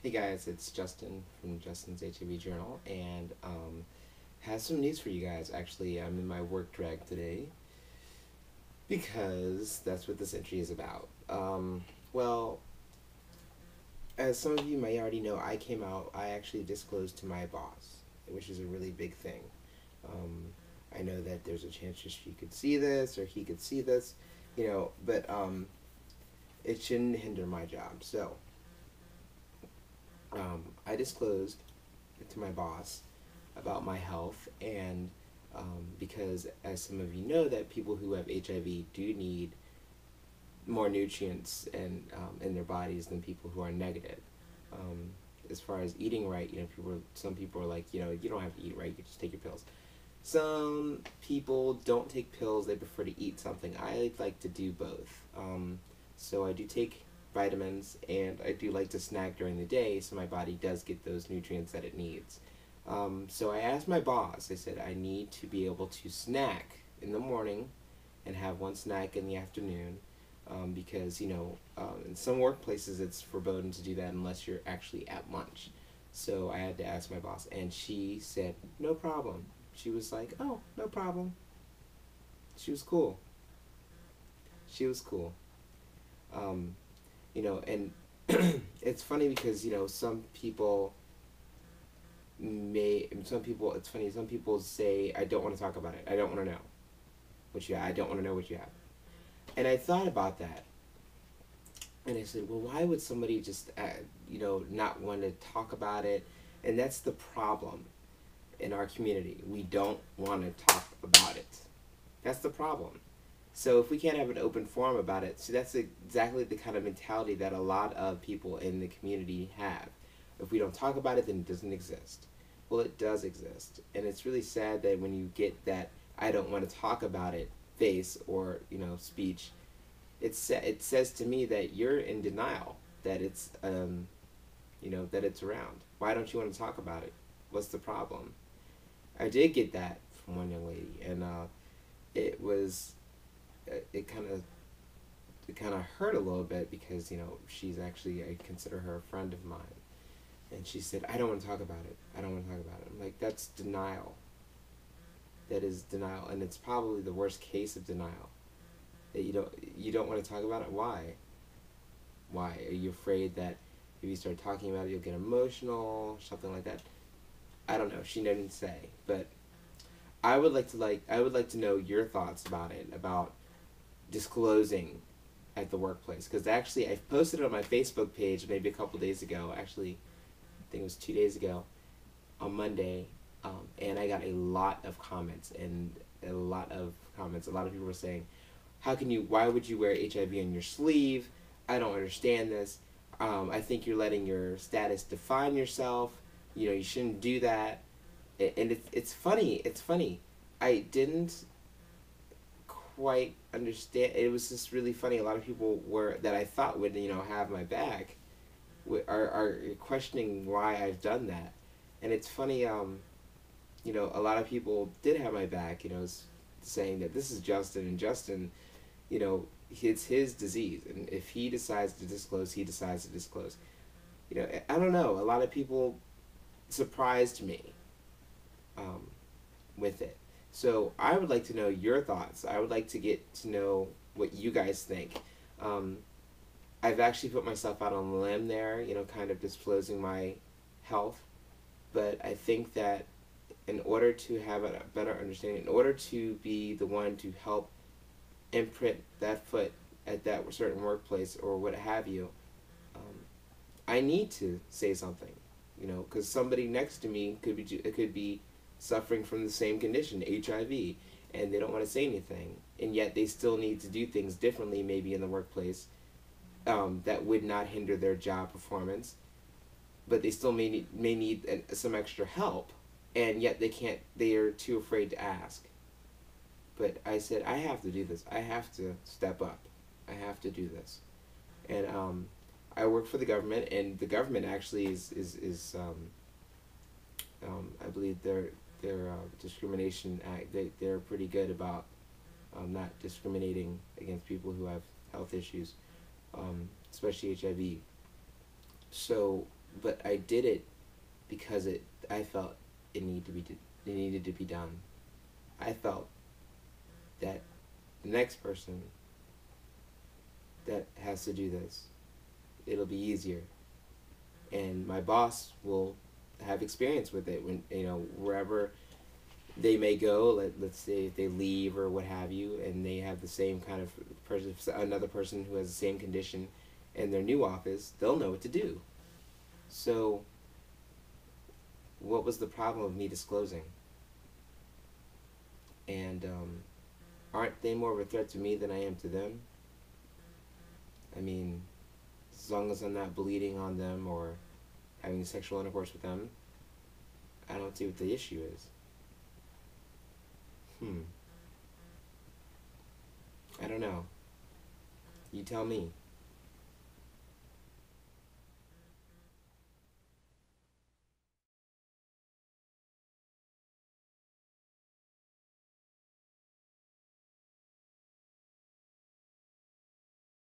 Hey guys, it's Justin from Justin's HIV Journal, and has some news for you guys. Actually, I'm in my work drag today because that's what this entry is about. Well, as some of you may already know, I came out. I actually disclosed to my boss, which is a really big thing. Um, I know that there's a chance she could see this or he could see this, but it shouldn't hinder my job. So I disclosed to my boss about my health, and because, as some of you know, that people who have HIV do need more nutrients in their bodies than people who are negative. Um, as far as eating right, some people are like, you don't have to eat right, you just take your pills. Some people don't take pills, they prefer to eat something. I like to do both. So I do take vitamins, and I do like to snack during the day so my body does get those nutrients that it needs. So I asked my boss, I said, I need to be able to snack in the morning and have one snack in the afternoon, because, in some workplaces it's forbidden to do that unless you're actually at lunch. So I had to ask my boss, and she said, no problem. She was like, oh, no problem. She was cool. She was cool. Um, and it's funny because, it's funny, some people say, I don't want to talk about it. I don't want to know what you have. I don't want to know what you have. And I thought about that, and I said, well, why would somebody just, not want to talk about it? And that's the problem in our community. We don't want to talk about it. That's the problem. So if we can't have an open forum about it, so that's exactly the kind of mentality that a lot of people in the community have. If we don't talk about it, then it doesn't exist. Well, it does exist, and it's really sad that when you get that "I don't want to talk about it" face or speech, it says to me that you're in denial that it's around. Why don't you want to talk about it? What's the problem? I did get that from one young lady, and it was it kind of hurt a little bit because she's actually, I consider her a friend of mine, and she said, I don't want to talk about it. I don't want to talk about it. I'm like, that's denial. That is denial, and it's probably the worst case of denial. That you don't want to talk about it. Why are you afraid that if you start talking about it you'll get emotional, something like that? I don't know. She didn't say, but I would like to know your thoughts about it, about disclosing at the workplace, because actually I posted it on my Facebook page maybe a couple days ago. Actually, I think it was 2 days ago, on Monday, and I got a lot of comments, and a lot of comments. A lot of people were saying, why would you wear HIV on your sleeve? I don't understand this. I think you're letting your status define yourself. You shouldn't do that. And it's funny. It's funny. I didn't quite understand. It was just really funny. A lot of people that I thought would have my back are questioning why I've done that, and it's funny. A lot of people did have my back. Saying that this is Justin, and Justin, it's his disease, and if he decides to disclose, he decides to disclose. I don't know. A lot of people surprised me um, with it. So I would like to know your thoughts. I would like to get to know what you guys think. Um, I've actually put myself out on a limb there, kind of disclosing my health. But I think that in order to have a better understanding, in order to be the one to help imprint that foot at that certain workplace or what have you, I need to say something, because somebody next to me could be suffering from the same condition, HIV, and they don't want to say anything, and yet they still need to do things differently, maybe in the workplace, that would not hinder their job performance, but they still may need some extra help, and yet they can't. They are too afraid to ask. But I said, I have to do this. I have to step up. I have to do this, and I work for the government, and the government actually is I believe their discrimination act. They're pretty good about not discriminating against people who have health issues, especially HIV. So but I did it because I felt it needed to be done. I felt that the next person that has to do this, it'll be easier, and my boss will have experience with it when, wherever they may go. Let's say if they leave or what have you, and they have the same kind of person, another person who has the same condition in their new office, they'll know what to do. So what was the problem of me disclosing? And aren't they more of a threat to me than I am to them? I mean, as long as I'm not bleeding on them or having sexual intercourse with them, I don't see what the issue is. I don't know. You tell me.